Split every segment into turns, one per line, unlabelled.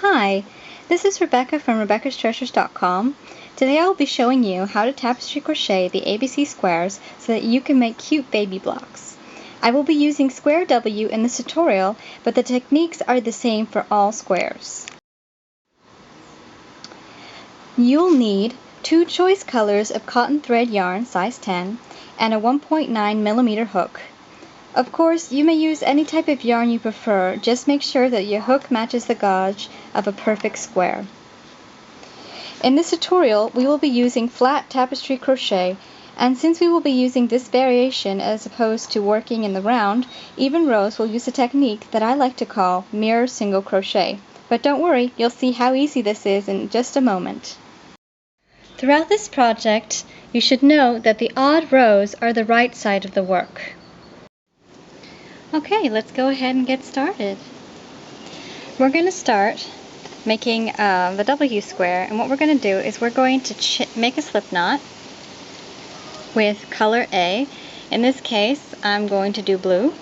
Hi, this is Rebecca from RebeccasTreasures.com. Today I will be showing you how to tapestry crochet the ABC squares so that you can make cute baby blocks. I will be using square W in this tutorial, but the techniques are the same for all squares. You'll need 2 choice colors of cotton thread yarn size 10 and a 1.9mm hook. Of course, you may use any type of yarn you prefer, just make sure that your hook matches the gauge of a perfect square. In this tutorial, we will be using flat tapestry crochet, and since we will be using this variation as opposed to working in the round, even Rose will use a technique that I like to call Mirror Single Crochet. But don't worry, you'll see how easy this is in just a moment. Throughout this project, you should know that the odd rows are the right side of the work. Okay, let's go ahead and get started. We're going to start making the W square, and what we're going to do is we're going to make a slip knot with color A. In this case, I'm going to do blue,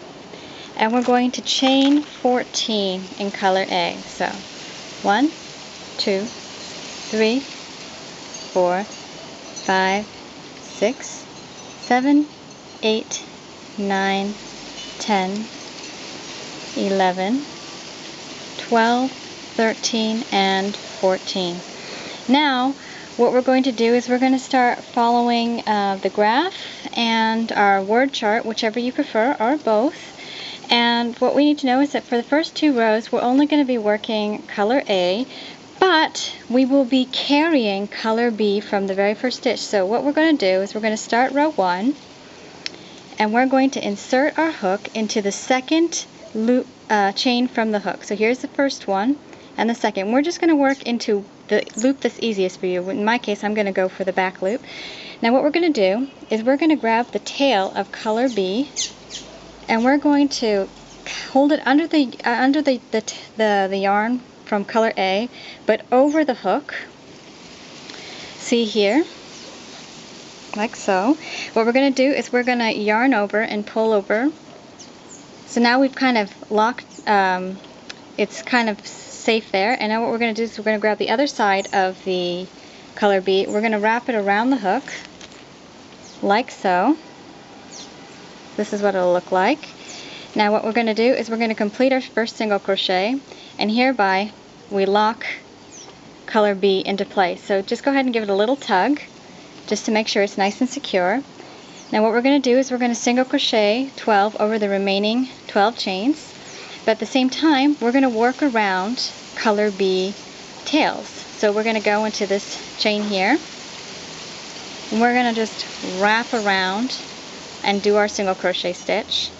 and we're going to chain 14 in color A. So 1, 2, 3, 4, 5, 6, 7, 8, 9, 10, 11, 12, 13, and 14. Now, what we're going to do is we're going to start following the graph and our word chart, whichever you prefer, or both. And what we need to know is that for the first 2 rows, we're only going to be working color A, but we will be carrying color B from the very first stitch. So what we're going to do is we're going to start row 1, and we're going to insert our hook into the second loop chain from the hook. So here's the first one and the second. We're just going to work into the loop that's easiest for you. In my case, I'm going to go for the back loop. Now what we're going to do is we're going to grab the tail of color B, and we're going to hold it under the yarn from color A, but over the hook. See here? Like so. What we're going to do is we're going to yarn over and pull over. So now we've kind of locked, it's kind of safe there. And now what we're going to do is we're going to grab the other side of the color B. We're going to wrap it around the hook, like so. This is what it'll look like. Now what we're going to do is we're going to complete our first single crochet, and hereby we lock color B into place. So just go ahead and give it a little tug, just to make sure it's nice and secure. Now what we're going to do is we're going to single crochet 12 over the remaining 12 chains, but at the same time we're going to work around color B tails. So we're going to go into this chain here, and we're going to just wrap around and do our single crochet stitch,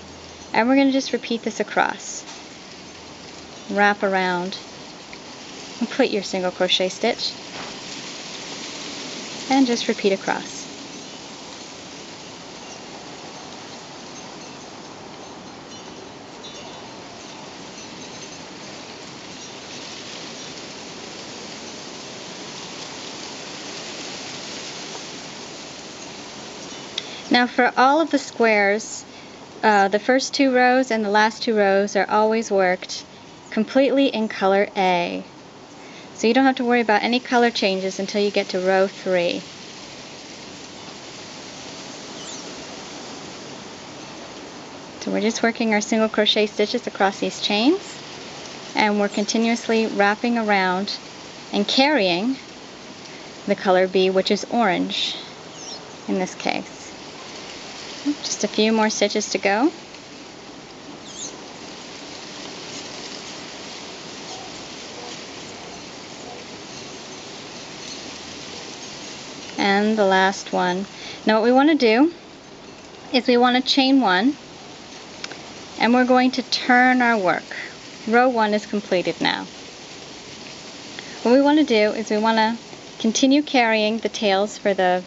and we're going to just repeat this across. Wrap around, complete your single crochet stitch, and just repeat across. Now for all of the squares, the first 2 rows and the last 2 rows are always worked completely in color A. So you don't have to worry about any color changes until you get to row 3. So we're just working our single crochet stitches across these chains, and we're continuously wrapping around and carrying the color B, which is orange in this case. Just a few more stitches to go. And the last one. Now what we want to do is we want to chain 1, and we're going to turn our work. Row 1 is completed now. What we want to do is we want to continue carrying the tails for the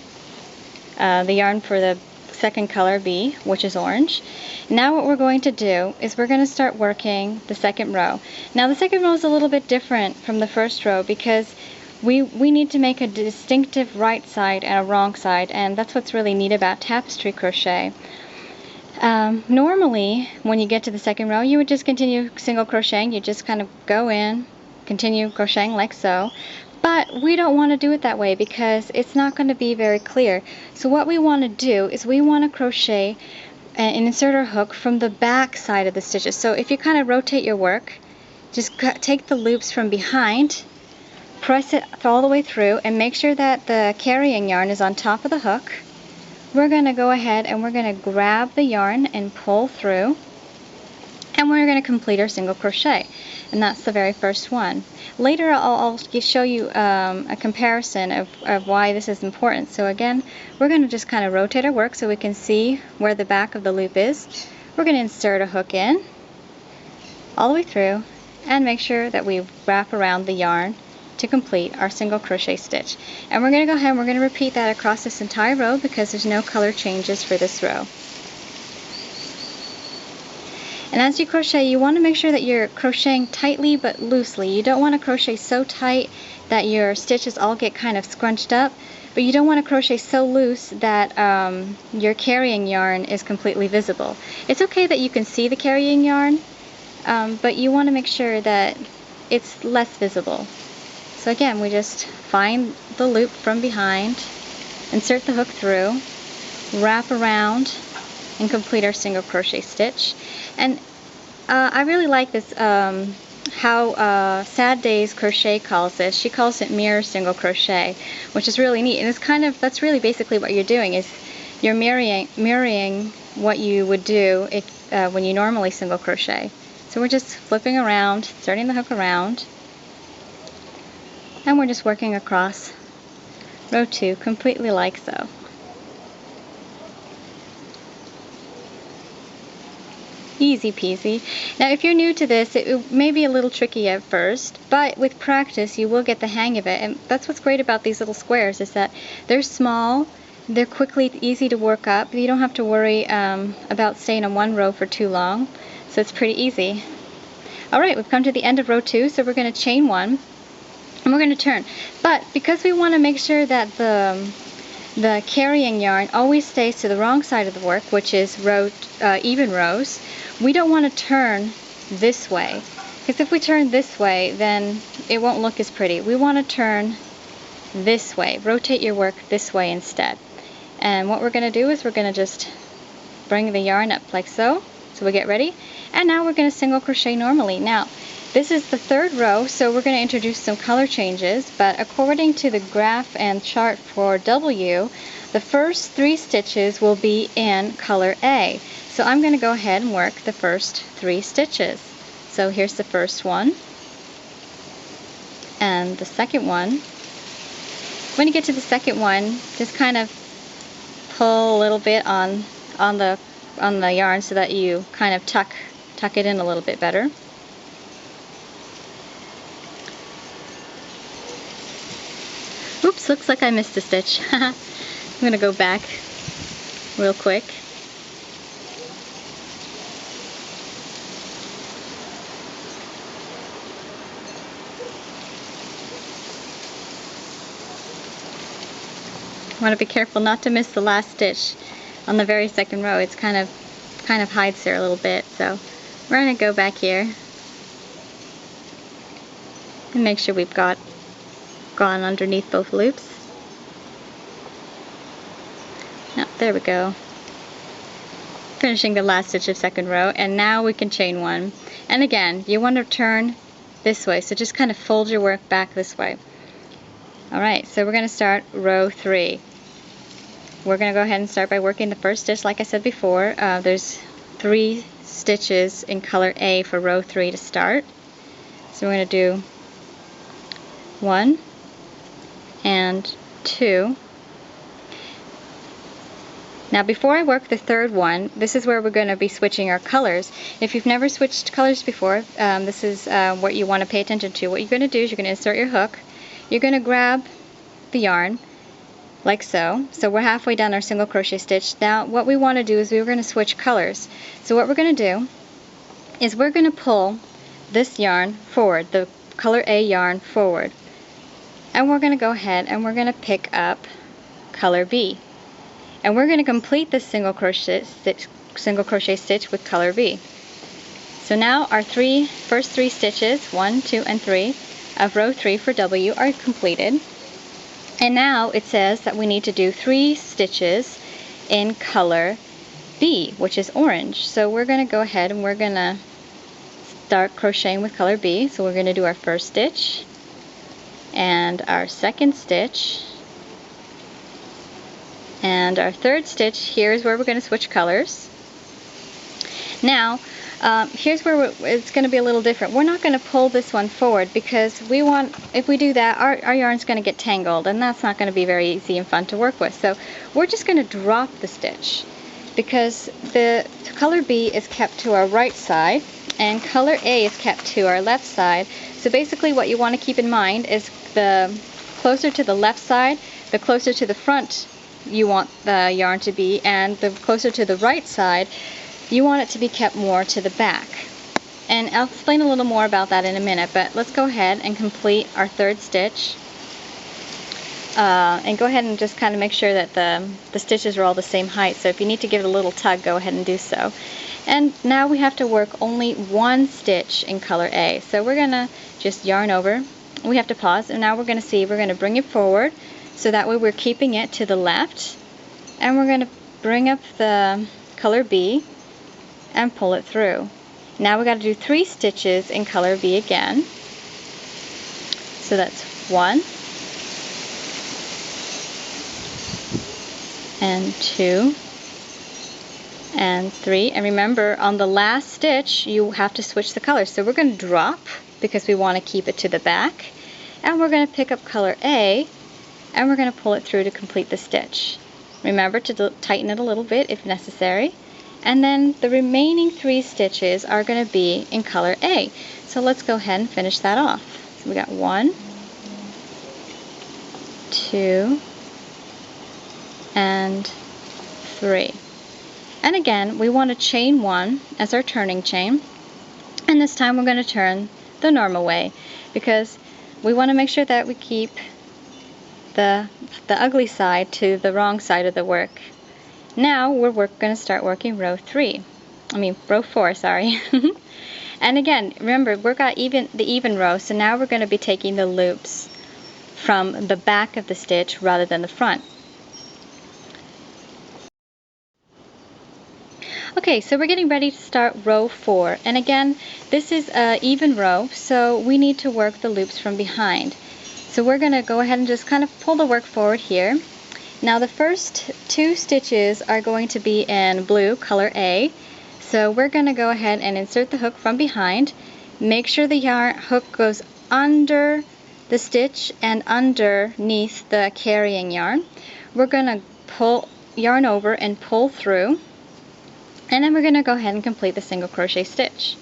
yarn for the second color B, which is orange. Now what we're going to do is we're going to start working the second row. Now the second row is a little bit different from the first row because we need to make a distinctive right side and a wrong side, and that's what's really neat about tapestry crochet. Normally, when you get to the second row, you would just continue single crocheting. You just kind of go in, continue crocheting like so. But we don't want to do it that way because it's not going to be very clear. So what we want to do is we want to crochet and insert our hook from the back side of the stitches. So if you kind of rotate your work, just take the loops from behind, press it all the way through, and make sure that the carrying yarn is on top of the hook. We're going to go ahead and we're going to grab the yarn and pull through, and we're going to complete our single crochet. And that's the very first one. Later I'll show you a comparison of why this is important. So again, we're going to just kind of rotate our work so we can see where the back of the loop is. We're going to insert a hook in all the way through and make sure that we wrap around the yarn to complete our single crochet stitch. And we're going to go ahead and we're going to repeat that across this entire row because there's no color changes for this row. And as you crochet, you want to make sure that you're crocheting tightly but loosely. You don't want to crochet so tight that your stitches all get kind of scrunched up, but you don't want to crochet so loose that your carrying yarn is completely visible. It's okay that you can see the carrying yarn, but you want to make sure that it's less visible. So again, we just find the loop from behind, insert the hook through, wrap around, and complete our single crochet stitch. And I really like this, how Sad Days Crochet calls this. She calls it Mirror Single Crochet, which is really neat. And it's kind of, that's really basically what you're doing, is you're mirroring what you would do if when you normally single crochet. So we're just flipping around, inserting the hook around, and we're just working across row 2 completely like so. Easy peasy. Now if you're new to this, it may be a little tricky at first, but with practice you will get the hang of it. And that's what's great about these little squares, is that they're small, they're quickly easy to work up. You don't have to worry about staying on one row for too long, so it's pretty easy. Alright, we've come to the end of row 2, so we're going to chain 1 and we're going to turn. But because we want to make sure that the carrying yarn always stays to the wrong side of the work, which is even rows, we don't want to turn this way, because if we turn this way then it won't look as pretty. We want to turn this way, rotate your work this way instead. And what we're going to do is we're going to just bring the yarn up like so. So we get ready, and now we're going to single crochet normally. Now this is the third row, so we're going to introduce some color changes, but according to the graph and chart for W, the first 3 stitches will be in color A. So I'm going to go ahead and work the first 3 stitches. So here's the first one, and the second one. When you get to the second one, just kind of pull a little bit on the yarn so that you kind of tuck it in a little bit better. Oops, looks like I missed a stitch. I'm going to go back real quick. I want to be careful not to miss the last stitch on the very second row. It's kind of hides there a little bit, so we're going to go back here and make sure we've gone underneath both loops. Now, there we go. Finishing the last stitch of second row, and now we can chain 1. And again, you want to turn this way, so just kind of fold your work back this way. Alright, so we're going to start row 3. We're going to go ahead and start by working the first stitch. Like I said before, there's 3 stitches in color A for row 3 to start. So we're going to do 1 and 2. Now before I work the third one, this is where we're going to be switching our colors. If you've never switched colors before, this is what you want to pay attention to. What you're going to do is you're going to insert your hook. You're going to grab the yarn like so. So we're halfway down our single crochet stitch. Now what we want to do is we're going to switch colors. So what we're going to do is we're going to pull this yarn forward, the color A yarn forward. And we're going to go ahead and we're going to pick up color B. And we're going to complete this single crochet stitch with color B. So now our first three stitches, 1, 2, and 3, of row 3 for W are completed. And now it says that we need to do 3 stitches in color B, which is orange. So we're going to go ahead and we're going to start crocheting with color B. So we're going to do our first stitch and our second stitch and our third stitch. Here's where we're going to switch colors. Now here's where it's going to be a little different. We're not going to pull this one forward because we want, if we do that, our yarn's going to get tangled, and that's not going to be very easy and fun to work with. So we're just going to drop the stitch because the color B is kept to our right side and color A is kept to our left side. So basically what you want to keep in mind is the closer to the left side, the closer to the front you want the yarn to be, and the closer to the right side you want it to be kept more to the back. And I'll explain a little more about that in a minute, but let's go ahead and complete our third stitch. And go ahead and just kind of make sure that the stitches are all the same height. So if you need to give it a little tug, go ahead and do so. And now we have to work only 1 stitch in color A. So we're going to just yarn over. We have to pause, and now we're going to see, we're going to bring it forward so that way we're keeping it to the left. And we're going to bring up the color B and pull it through. Now we got to do 3 stitches in color B again. So that's 1 and 2 and 3. And remember, on the last stitch you have to switch the colors. So we're going to drop because we want to keep it to the back, and we're going to pick up color A and we're going to pull it through to complete the stitch. Remember to tighten it a little bit if necessary. And then the remaining 3 stitches are going to be in color A. So let's go ahead and finish that off. So we got 1, 2, and 3. And again, we want to chain 1 as our turning chain. And this time we're going to turn the normal way because we want to make sure that we keep the ugly side to the wrong side of the work. Now we're going to start working row 4, sorry. And again, remember, we've got the even row, so now we're going to be taking the loops from the back of the stitch rather than the front. Okay, so we're getting ready to start row 4, and again, this is an even row, so we need to work the loops from behind. So we're going to go ahead and just kind of pull the work forward here. Now the first 2 stitches are going to be in blue, color A. So we're going to go ahead and insert the hook from behind. Make sure the yarn hook goes under the stitch and underneath the carrying yarn. We're going to pull yarn over and pull through. And then we're going to go ahead and complete the single crochet stitch.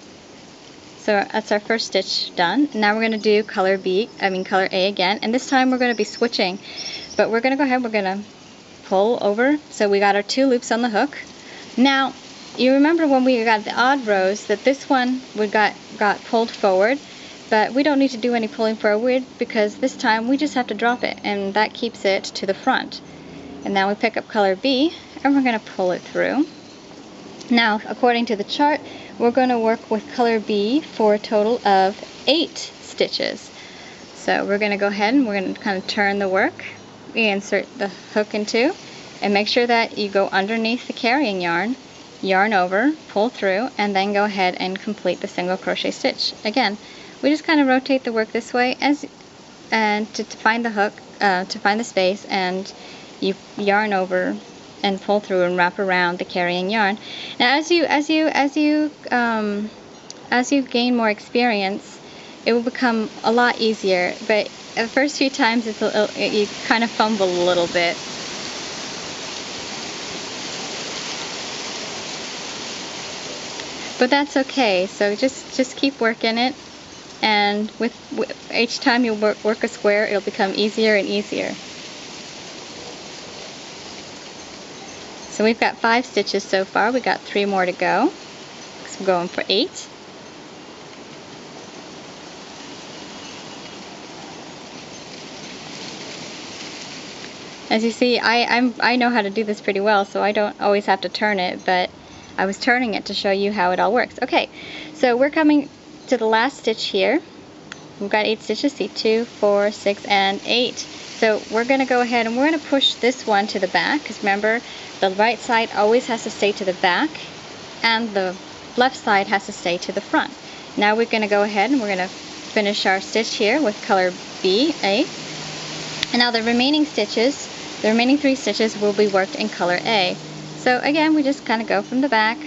So that's our first stitch done. Now we're going to do color A again. And this time we're going to be switching. But we're going to go ahead, we're going to pull over. So we got our 2 loops on the hook. Now, you remember when we got the odd rows that this one we got pulled forward, but we don't need to do any pulling forward because this time we just have to drop it, and that keeps it to the front. And now we pick up color B, and we're going to pull it through. Now, according to the chart, we're going to work with color B for a total of 8 stitches. So we're going to go ahead and we're going to kind of turn the work. We insert the hook into, and make sure that you go underneath the carrying yarn, yarn over, pull through, and then go ahead and complete the single crochet stitch. Again, we just kind of rotate the work this way and to find the hook, to find the space, and you yarn over and pull through and wrap around the carrying yarn. Now, as you gain more experience, it will become a lot easier. But the first few times, you kind of fumble a little bit. But that's okay. So just keep working it, and with each time you work a square, it'll become easier and easier. So we've got 5 stitches so far. We got 3 more to go. So we're going for 8. As you see, I know how to do this pretty well, so I don't always have to turn it, but I was turning it to show you how it all works. Okay, so we're coming to the last stitch here, we've got 8 stitches. See, 2, 4, 6, and 8. So we're going to go ahead and we're going to push this one to the back, because remember, the right side always has to stay to the back and the left side has to stay to the front. Now we're going to go ahead and we're going to finish our stitch here with color B, A. And now the remaining stitches, the remaining 3 stitches will be worked in color A. So again, we just kind of go from the back,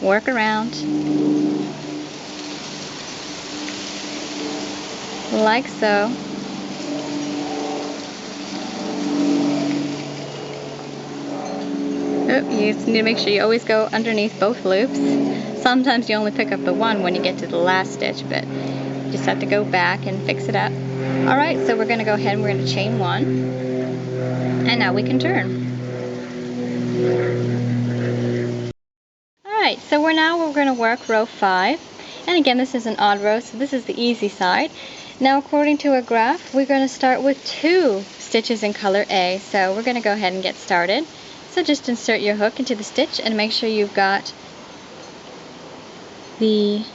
work around, like so. Oh, you just need to make sure you always go underneath both loops. Sometimes you only pick up the one when you get to the last stitch, but you just have to go back and fix it up. Alright, so we're going to go ahead and we're going to chain 1. And now we can turn. Alright, so we're going to work row 5. And again, this is an odd row, so this is the easy side. Now according to a graph, we're going to start with 2 stitches in color A. So we're going to go ahead and get started. So just insert your hook into the stitch and make sure you've got let's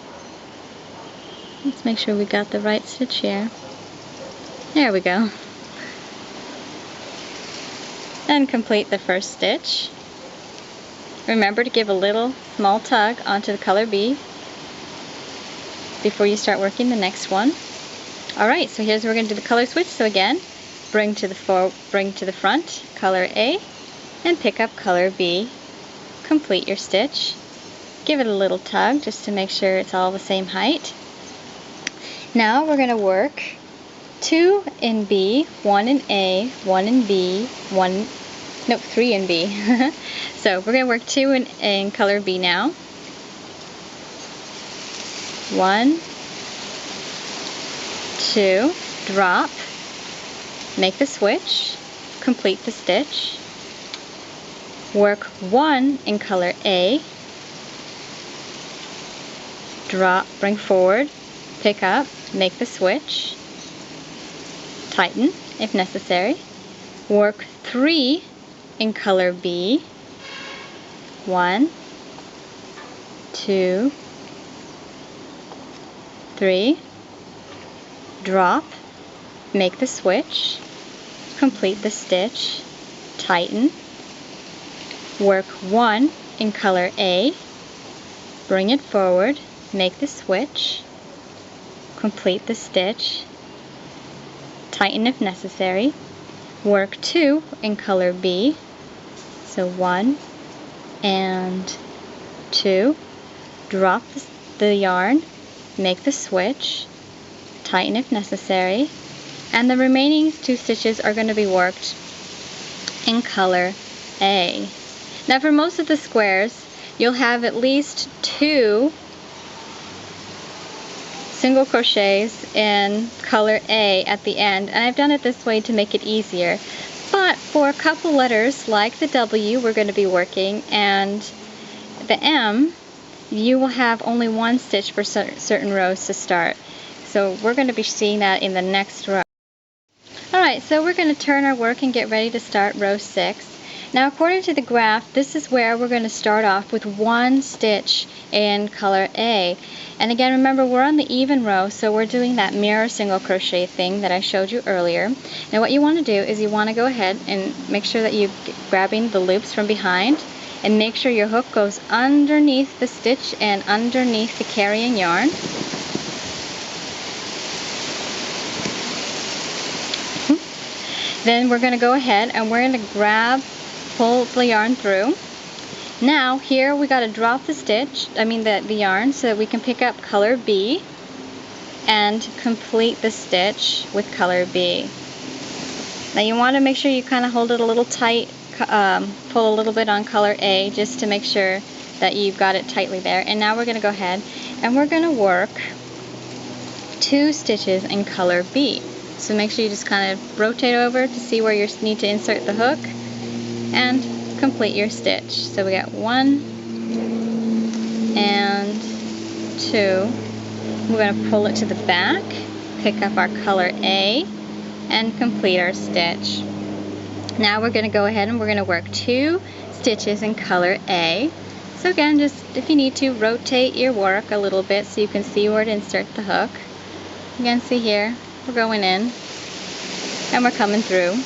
make sure we got the right stitch here. There we go. And complete the first stitch. Remember to give a little small tug onto the color B before you start working the next one. Alright, so here's where we're going to do the color switch. So again, bring to the front color A and pick up color B. Complete your stitch. Give it a little tug just to make sure it's all the same height. Now we're going to work 2 in B, 1 in A, 1 in B, 3 in B. So we're going to work 2 in color B now. 1, 2, drop, make the switch, complete the stitch, work 1 in color A, drop, bring forward, pick up, make the switch, tighten if necessary, work 3 in color B, 1, 2, 3, drop, make the switch, complete the stitch, tighten, work 1 in color A, bring it forward, make the switch, complete the stitch, tighten if necessary, work 2 in color B, so 1 and 2, drop the yarn, make the switch, tighten if necessary, and the remaining 2 stitches are going to be worked in color A. Now for most of the squares, you'll have at least 2 single crochets in color A at the end, and I've done it this way to make it easier. But for a couple letters like the W we're going to be working and the M, you will have only 1 stitch for certain rows to start. So we're going to be seeing that in the next row. Alright, so we're going to turn our work and get ready to start row 6. Now according to the graph, this is where we're going to start off with 1 stitch in color A. And again, remember, we're on the even row, so we're doing that mirror single crochet thing that I showed you earlier. Now what you want to do is you want to go ahead and make sure that you're grabbing the loops from behind, and make sure your hook goes underneath the stitch and underneath the carrying yarn. Then we're going to go ahead and we're going to pull the yarn through. Now here we got to drop the stitch, the yarn, so that we can pick up color B and complete the stitch with color B. Now you want to make sure you kind of hold it a little tight, pull a little bit on color A just to make sure that you've got it tightly there. And now we're going to go ahead and we're going to work 2 stitches in color B. So make sure you just kind of rotate over to see where you need to insert the hook and complete your stitch. So we got 1 and 2. We're going to pull it to the back, pick up our color A, and complete our stitch. Now we're going to go ahead and we're going to work 2 stitches in color A. So again, just if you need to, rotate your work a little bit so you can see where to insert the hook. You can see here, we're going in and we're coming through.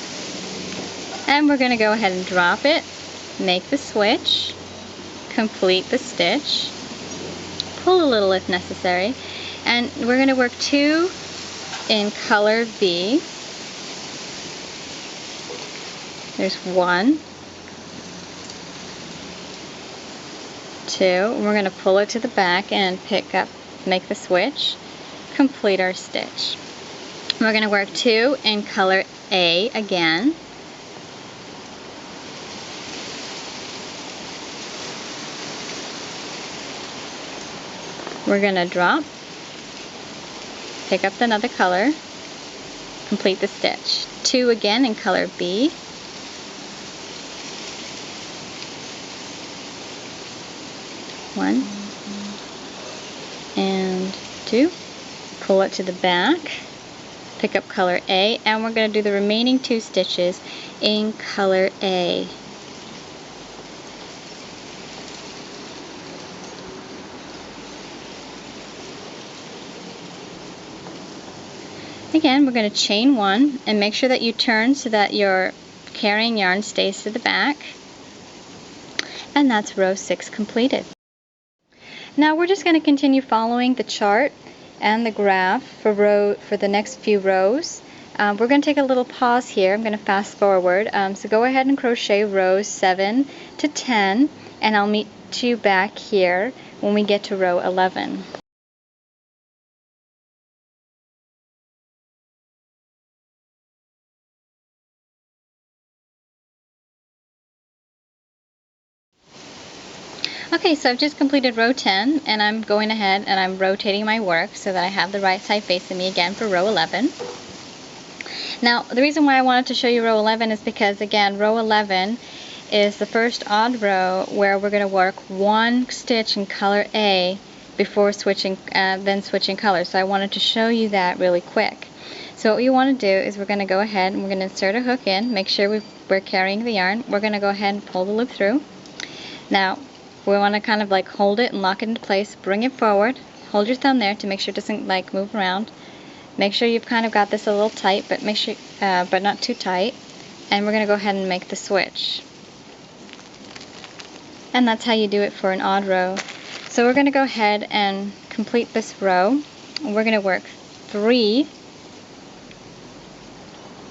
And we're going to go ahead and drop it, make the switch, complete the stitch, pull a little if necessary, and we're going to work 2 in color B. There's 1, 2, and we're going to pull it to the back and pick up, make the switch, complete our stitch. We're going to work 2 in color A again. We're going to drop, pick up another color, complete the stitch. 2 again in color B. One and 2. Pull it to the back, pick up color A, and we're going to do the remaining 2 stitches in color A. Again, we're going to chain 1 and make sure that you turn so that your carrying yarn stays to the back. And that's row 6 completed. Now we're just going to continue following the chart and the graph for the next few rows. We're going to take a little pause here. I'm going to fast forward. So go ahead and crochet rows 7 to 10, and I'll meet you back here when we get to row 11. Okay, so I've just completed row 10, and I'm going ahead and I'm rotating my work so that I have the right side facing me again for row 11. Now, the reason why I wanted to show you row 11 is because, again, row 11 is the first odd row where we're going to work 1 stitch in color A before switching, then switching colors. So I wanted to show you that really quick. So what you want to do is we're going to go ahead and we're going to insert a hook in, make sure we're carrying the yarn. We're going to go ahead and pull the loop through. Now, we want to kind of like hold it and lock it into place, bring it forward, hold your thumb there to make sure it doesn't like move around. Make sure you've kind of got this a little tight, but make sure, but not too tight. And we're going to go ahead and make the switch. And that's how you do it for an odd row. So we're going to go ahead and complete this row. We're going to work 3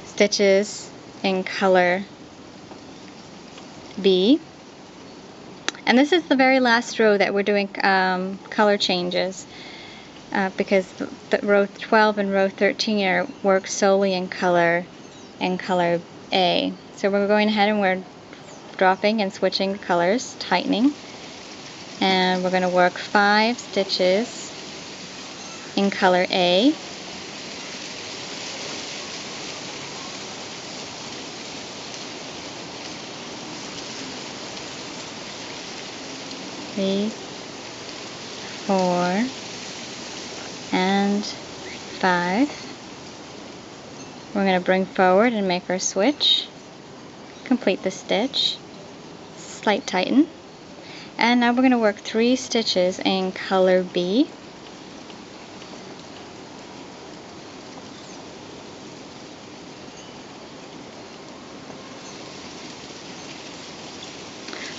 stitches in color B. And this is the very last row that we're doing color changes because the row 12 and row 13 are work solely in color A. So we're going ahead and we're dropping and switching the colors, tightening, and we're going to work 5 stitches in color A. Three, 4, and 5. We're going to bring forward and make our switch, complete the stitch, slight tighten, and now we're going to work 3 stitches in color B.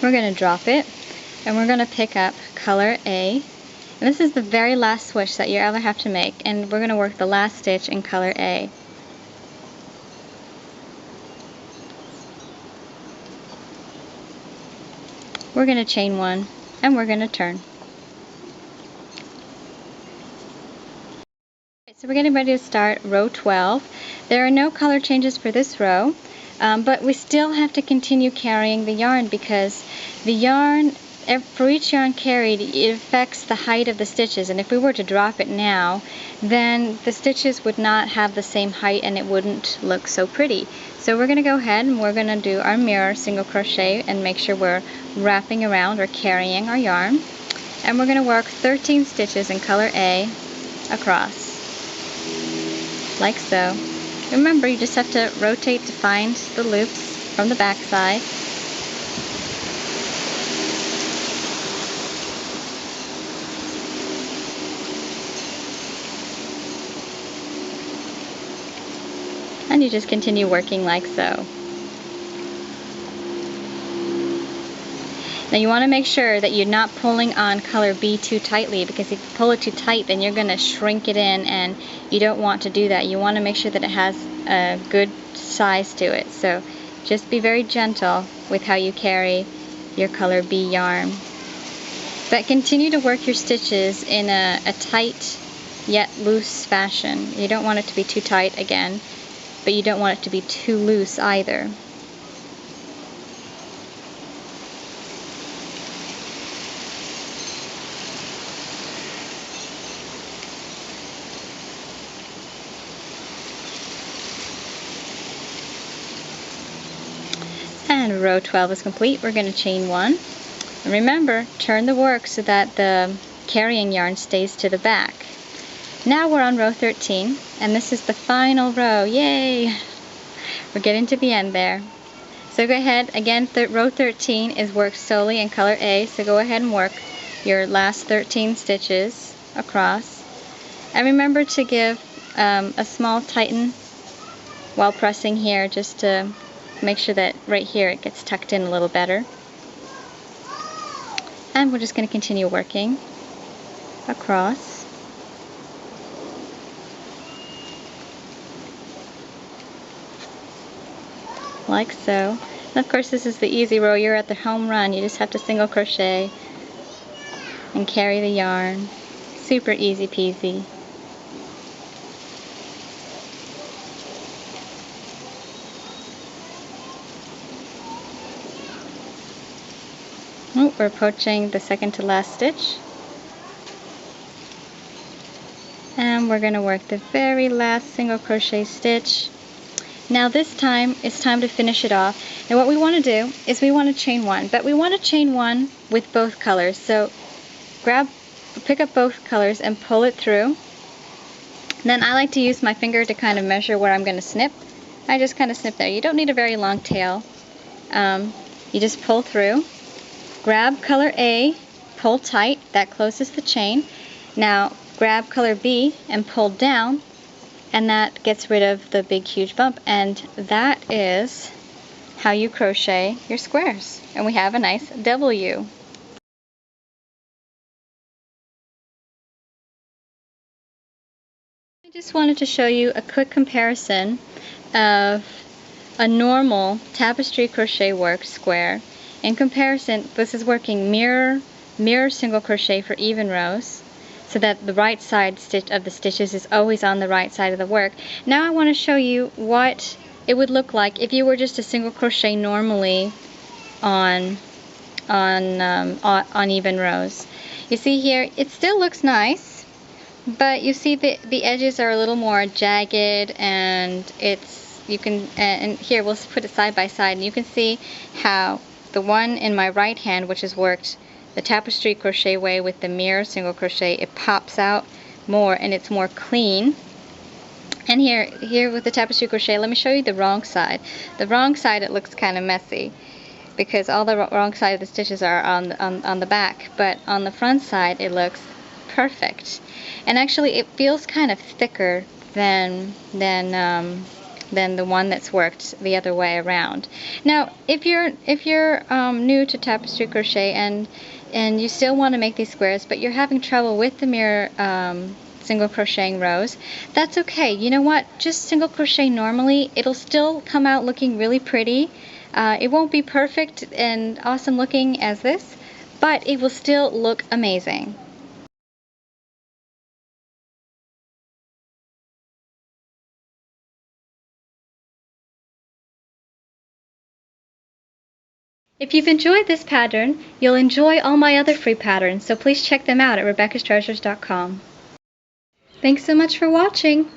We're going to drop it, and we're going to pick up color A. And this is the very last switch that you ever have to make, and we're going to work the last stitch in color A. We're going to chain 1, and we're going to turn. So we're getting ready to start row 12. There are no color changes for this row, but we still have to continue carrying the yarn because the yarn, for each yarn carried, it affects the height of the stitches, and if we were to drop it now, then the stitches would not have the same height and it wouldn't look so pretty. So we're going to go ahead and we're going to do our mirror single crochet and make sure we're wrapping around or carrying our yarn. And we're going to work 13 stitches in color A across, like so. Remember, you just have to rotate to find the loops from the back side. And you just continue working like so. Now you want to make sure that you're not pulling on color B too tightly, because if you pull it too tight then you're going to shrink it in, and you don't want to do that. You want to make sure that it has a good size to it. So just be very gentle with how you carry your color B yarn. But continue to work your stitches in a tight yet loose fashion. You don't want it to be too tight again, but you don't want it to be too loose either. And row 12 is complete. We're going to chain 1. And remember, turn the work so that the carrying yarn stays to the back. Now we're on row 13, and this is the final row. Yay! We're getting to the end there. So go ahead, again, row 13 is worked solely in color A, so go ahead and work your last 13 stitches across. And remember to give a small tighten while pressing here, just to make sure that right here it gets tucked in a little better. And we're just going to continue working across. Like so. And of course this is the easy row. You're at the home run. You just have to single crochet and carry the yarn. Super easy peasy. Oh, we're approaching the second to last stitch. And we're going to work the very last single crochet stitch. Now this time, it's time to finish it off. And what we want to do is we want to chain 1, but we want to chain 1 with both colors. So pick up both colors and pull it through. Then I like to use my finger to kind of measure where I'm going to snip. I just kind of snip there. You don't need a very long tail. You just pull through. Grab color A, pull tight, that closes the chain. Now grab color B and pull down, and that gets rid of the big huge bump, and that is how you crochet your squares. And we have a nice W. I just wanted to show you a quick comparison of a normal tapestry crochet work square. In comparison, this is working mirror single crochet for even rows, so that the right side stitch of the stitches is always on the right side of the work. Now I want to show you what it would look like if you were just to single crochet normally on even rows. You see here, it still looks nice, but you see the edges are a little more jagged, and and here we'll put it side by side, and you can see how the one in my right hand, which is worked the tapestry crochet way with the mirror single crochet, it pops out more and it's more clean. And here with the tapestry crochet, let me show you the wrong side. The wrong side, it looks kind of messy because all the wrong side of the stitches are on the back, but on the front side it looks perfect. And actually it feels kind of thicker than the one that's worked the other way around. Now, if you're new to tapestry crochet and you still want to make these squares, but you're having trouble with the mirror single crocheting rows, that's okay. You know what? Just single crochet normally. It'll still come out looking really pretty. It won't be perfect and awesome looking as this, but it will still look amazing. If you've enjoyed this pattern, you'll enjoy all my other free patterns, so please check them out at Rebecca'sTreasures.com. Thanks so much for watching!